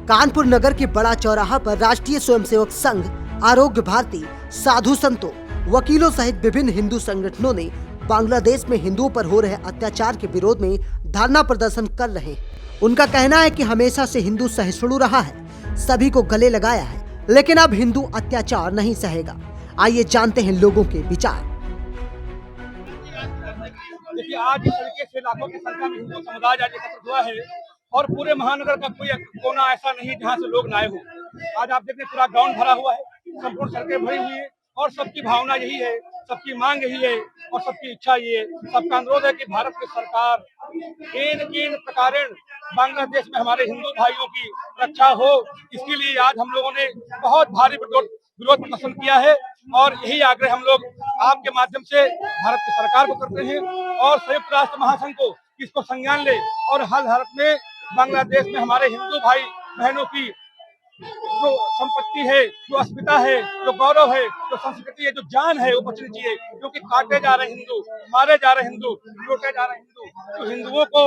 कानपुर नगर के बड़ा चौराहा पर राष्ट्रीय स्वयंसेवक संघ, आरोग्य भारती, साधु संतों, वकीलों सहित विभिन्न हिंदू संगठनों ने बांग्लादेश में हिंदुओं पर हो रहे अत्याचार के विरोध में धरना प्रदर्शन कर रहे हैं। उनका कहना है कि हमेशा से हिंदू सहिष्णु रहा है, सभी को गले लगाया है, लेकिन अब हिंदू अत्याचार नहीं सहेगा। आइए जानते हैं लोगों के विचार। देखिए, आज इस तरीके से लाखों की संख्या में हिंदू समुदाय आज एकत्र हुआ है और पूरे महानगर का कोई कोना ऐसा नहीं जहाँ से लोग न आए हो। आज आप देखते पूरा ग्राउंड भरा हुआ है, संपूर्ण सड़कें भरी हुई है और सबकी भावना यही है, सबकी मांग यही है और सबकी इच्छा ये है, सबका अनुरोध है कि भारत की सरकार केन प्रकारेण बांग्लादेश में हमारे हिंदू भाइयों की रक्षा हो। इसके लिए आज हम लोगों ने बहुत भारी विरोध प्रदर्शन किया है और यही आग्रह हम लोग आपके माध्यम से भारत की सरकार को करते हैं और संयुक्त राष्ट्र महासंघ को इसको संज्ञान ले और हर हालत में बांग्लादेश में हमारे हिंदू भाई बहनों की जो संपत्ति है, जो अस्मिता है, जो गौरव है, जो संस्कृति है, जो जान है, वो बचनी चाहिए। क्योंकि काटे जा रहे हिंदू, मारे जा रहे हिंदू, लूटे जा रहे हिंदू, तो हिंदुओं को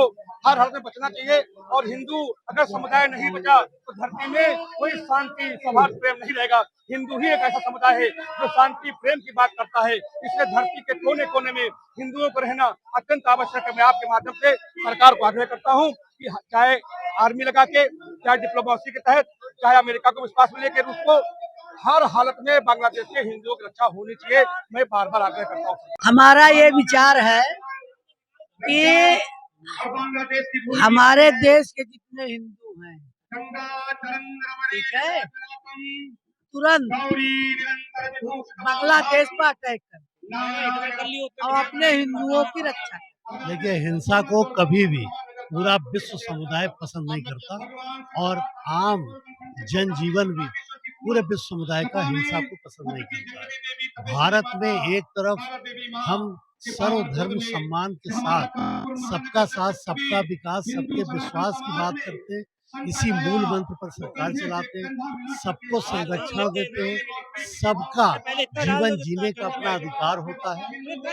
हर हाल में बचना चाहिए। और हिंदू अगर समुदाय नहीं बचा तो धरती में कोई शांति, सौहार्द, प्रेम नहीं रहेगा। हिंदू ही एक ऐसा समुदाय है जो शांति प्रेम की बात करता है। इसलिए धरती के कोने कोने में हिंदुओं को रहना अत्यंत आवश्यक है। मैं आपके माध्यम से सरकार को आग्रह करता हूँ कि चाहे आर्मी लगा के, चाहे डिप्लोमेसी के तहत, चाहे अमेरिका को विश्वास में लेकर रूस को, हर हालत में बांग्लादेश के हिंदुओं की रक्षा होनी चाहिए। मैं बार बार आग्रह करता हूँ। हमारा ये विचार है कि हमारे देश के जितने हिंदू हैं, ठीक है, तुरंत बांग्लादेश पर अटैक कर और अपने हिंदुओं की रक्षा कर। देखिए, हिंसा को कभी भी पूरा विश्व समुदाय पसंद नहीं करता और आम जनजीवन भी पूरे विश्व समुदाय का हिंसा को पसंद नहीं करता है। भारत में एक तरफ हम सर्वधर्म सम्मान के साथ सबका साथ, सबका विकास, सबके विश्वास की बात करते हैं, इसी मूल मंत्र पर सरकार चलाते हैं, सबको संरक्षण देते हैं, सबका जीवन जीने का अपना अधिकार होता है।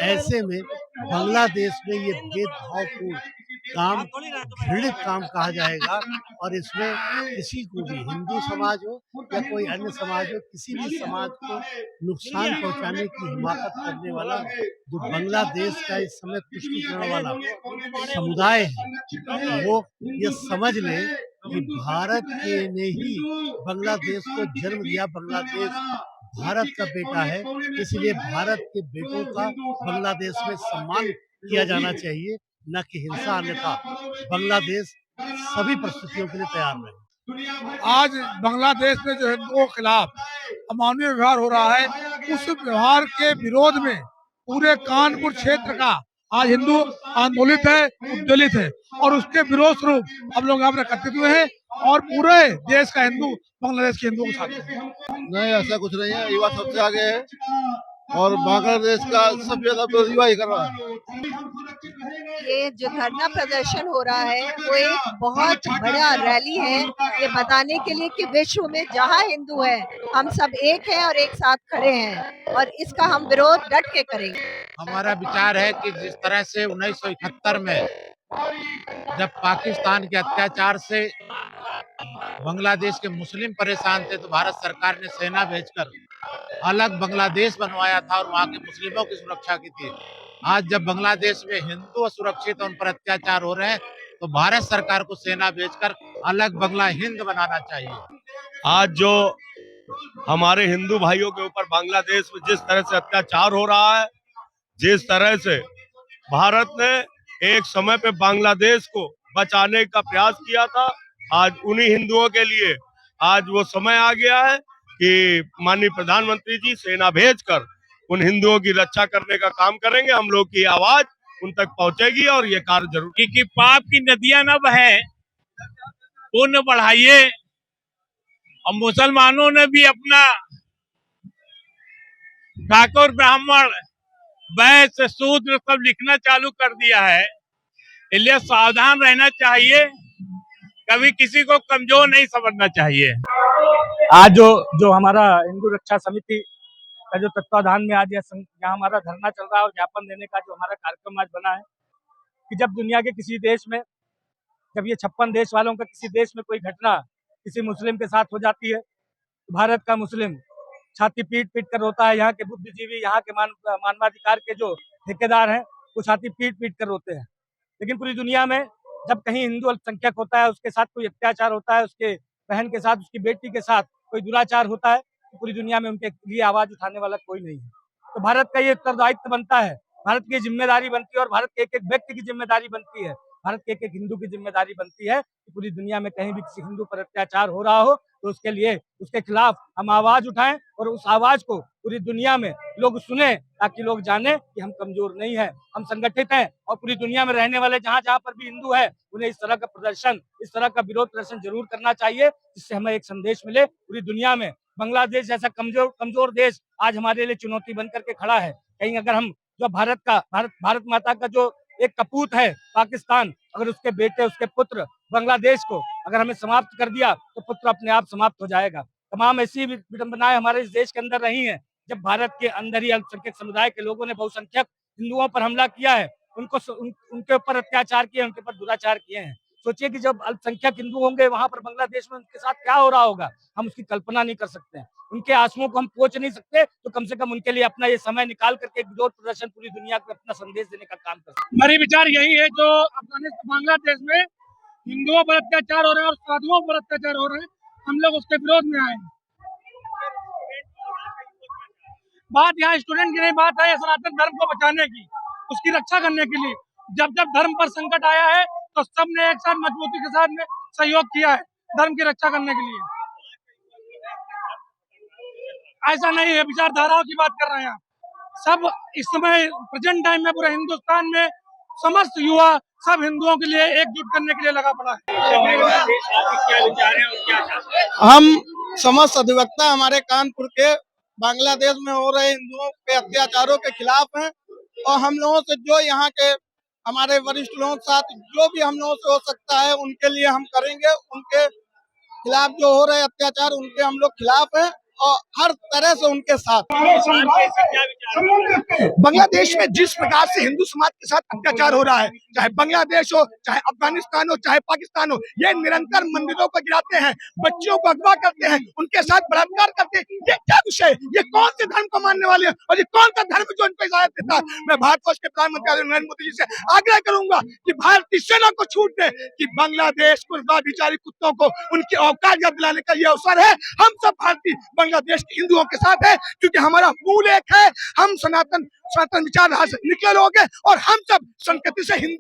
ऐसे में बांग्लादेश में ये भेदभावपूर्ण काम घृणित काम कहा जाएगा और इसमें किसी को भी, हिंदू समाज हो या कोई अन्य समाज हो, किसी भी समाज को नुकसान पहुंचाने की हिमाकत करने वाला जो बांग्लादेश का इस समय तुष्टीकरण वाला समुदाय है, वो ये समझ ले कि भारत के ने ही बांग्लादेश को जन्म दिया। बांग्लादेश भारत का बेटा है, इसलिए भारत के बेटों का बांग्लादेश में सम्मान किया जाना चाहिए, न कि हिंसा। अन्यथा बांग्लादेश सभी परिस्थितियों के लिए तैयार रहे। आज बांग्लादेश में जो हिंदुओं के खिलाफ अमानवीय व्यवहार हो रहा है, उस व्यवहार के विरोध में पूरे कानपुर क्षेत्र का आज हिंदू आंदोलित है, उद्वेलित है और उसके विरोध स्वरूप हम लोग यहाँ पर एकत्रित हुए हैं और पूरे देश का हिंदू बांग्लादेश के हिंदुओं के साथ है। नहीं, ऐसा कुछ नहीं है। युवा सबसे आगे है और बांग्लादेश का सबसे ज्यादा विरोध युवा ही कर रहा है। ये जो धरना प्रदर्शन हो रहा है वो एक बहुत बड़ा रैली है, ये बताने के लिए कि विश्व में जहाँ हिंदू है हम सब एक हैं और एक साथ खड़े हैं और इसका हम विरोध डट के करेंगे। हमारा विचार है कि जिस तरह से 1971 में जब पाकिस्तान के अत्याचार से बांग्लादेश के मुस्लिम परेशान थे तो भारत सरकार ने सेना भेजकर अलग बांग्लादेश बनवाया था और वहाँ के मुस्लिमों की सुरक्षा की थी। आज जब बांग्लादेश में हिंदू असुरक्षित उन पर अत्याचार हो रहे हैं तो भारत सरकार को सेना भेजकर अलग बांग्ला हिंद बनाना चाहिए। आज जो हमारे हिंदू भाइयों के ऊपर बांग्लादेश में जिस तरह से अत्याचार हो रहा है, जिस तरह से भारत ने एक समय पे बांग्लादेश को बचाने का प्रयास किया था, आज उन्हीं हिंदुओं के लिए आज वो समय आ गया है कि माननीय प्रधानमंत्री जी सेना भेजकर उन हिंदुओं की रक्षा करने का काम करेंगे। हम लोग की आवाज उन तक पहुंचेगी और ये कार्य जरूर कि पाप की नदियां न बहे, पुण्य बढ़ाइए। और मुसलमानों ने भी अपना ठाकुर, ब्राह्मण, वैश्य, शूद्र सब लिखना चालू कर दिया है, इसलिए सावधान रहना चाहिए, कभी किसी को कमजोर नहीं समझना चाहिए। आज जो हमारा हिंदू रक्षा समिति का जो तत्वाधान में आज यहाँ हमारा धरना चल रहा है और ज्ञापन देने का जो हमारा कार्यक्रम आज बना है कि जब दुनिया के किसी देश में, जब ये 56 देश वालों का किसी देश में कोई घटना किसी मुस्लिम के साथ हो जाती है, भारत का मुस्लिम छाती पीट पीट कर रोता है। यहाँ के बुद्धिजीवी, यहाँ के मानवाधिकार के जो ठेकेदार हैं, वो छाती पीट पीट कर रोते हैं। लेकिन पूरी दुनिया में जब कहीं हिंदू अल्पसंख्यक होता है, उसके साथ कोई अत्याचार होता है, उसके बहन के साथ, उसकी बेटी के साथ कोई दुराचार होता है, तो पूरी दुनिया में उनके लिए आवाज उठाने वाला कोई नहीं है। तो भारत का ये उत्तरदायित्व बनता है, भारत की जिम्मेदारी बनती है, और भारत के एक एक व्यक्ति की जिम्मेदारी बनती है, भारत के एक एक हिंदू की जिम्मेदारी बनती है कि पूरी दुनिया में कहीं भी किसी हिंदू पर अत्याचार हो रहा हो तो उसके लिए, उसके खिलाफ हम आवाज उठाएं, और उस आवाज को पूरी दुनिया में लोग सुने, ताकि लोग जाने कि हम कमजोर नहीं है, हम संगठित हैं। और पूरी दुनिया में रहने वाले जहां जहां पर भी हिंदू है, उन्हें इस तरह का प्रदर्शन, इस तरह का विरोध प्रदर्शन जरूर करना चाहिए, जिससे हमें एक संदेश मिले पूरी दुनिया में। बांग्लादेश जैसा कमजोर देश आज हमारे लिए चुनौती बन करके खड़ा है। कहीं अगर हम जो भारत माता का जो एक कपूत है पाकिस्तान, अगर उसके बेटे, उसके पुत्र बांग्लादेश को अगर हमें समाप्त कर दिया तो पुत्र अपने आप समाप्त हो जाएगा। तमाम ऐसी विडंबनाएं हमारे इस देश के अंदर रही हैं, जब भारत के अंदर ही अल्पसंख्यक समुदाय के लोगों ने बहुसंख्यक हिंदुओं पर हमला किया है, उनके ऊपर अत्याचार किए, उनके ऊपर दुराचार किए हैं। सोचिए कि जब अल्पसंख्यक हिंदू होंगे वहां पर बांग्लादेश में, उनके साथ क्या हो रहा होगा, हम उसकी कल्पना नहीं कर सकते हैं। उनके आंसुओं को हम पोंछ नहीं सकते, तो कम से कम उनके लिए अपना ये समय निकाल करके एक विरोध प्रदर्शन पूरी दुनिया को अपना संदेश देने का काम कर सकते हैं। हमारी विचार यही है, जो अफगानिस्तान बांग्लादेश में हिंदुओं पर अत्याचार हो रहे हैं और साधुओं पर अत्याचार हो रहे हैं, हम लोग उसके विरोध में आए हैं। बात यहाँ स्टूडेंट की नहीं, बात है सनातन धर्म को बचाने की, उसकी रक्षा करने के लिए। जब जब धर्म पर संकट आया है तो सबने एक साथ मजबूती के साथ में सहयोग किया है धर्म की रक्षा करने के लिए। ऐसा नहीं है, विचारधाराओं की बात कर रहे हैं। सब इस समय प्रेजेंट टाइम में पूरे हिंदुस्तान में समस्त युवा सब हिंदुओं के लिए एकजुट करने के लिए लगा पड़ा है। हम समस्त अधिवक्ता हमारे कानपुर के बांग्लादेश में हो रहे हिंदुओं के अत्याचारों के खिलाफ हैं, और हम लोगों से जो यहाँ के हमारे वरिष्ठ लोगों के साथ जो भी हम लोगों से हो सकता है उनके लिए हम करेंगे। उनके खिलाफ जो हो रहे अत्याचार, उनके हम लोग खिलाफ हैं और हर तरह से उनके साथ। बांग्लादेश में जिस प्रकार से हिंदू समाज के साथ अत्याचार हो रहा है, चाहे बांग्लादेश हो, चाहे अफगानिस्तान हो, चाहे पाकिस्तान हो, ये निरंतर मंदिरों को गिराते हैं, बच्चियों को अगवा करते हैं, उनके साथ बलात्कार करते हैं। ये क्या विषय है? ये कौन से धर्म को मानने वाले हैं और ये कौन सा धर्म जो इनको इजाजत देता है? मैं भारतवर्ष के प्रधानमंत्री नरेंद्र मोदी जी से आग्रह करूंगा कि भारतीय सेना को छूट दे, कि बांग्लादेश को व्यभिचारी कुत्तों को उनकी औकात याद दिलाने का ये अवसर है। हम सब भारतीय बांग्लादेश के हिंदुओं के साथ है, क्योंकि हमारा मूल एक है, हम सनातन विचारधारा से निकले लोग हैं और हम सब संस्कृति से हिंदू हैं।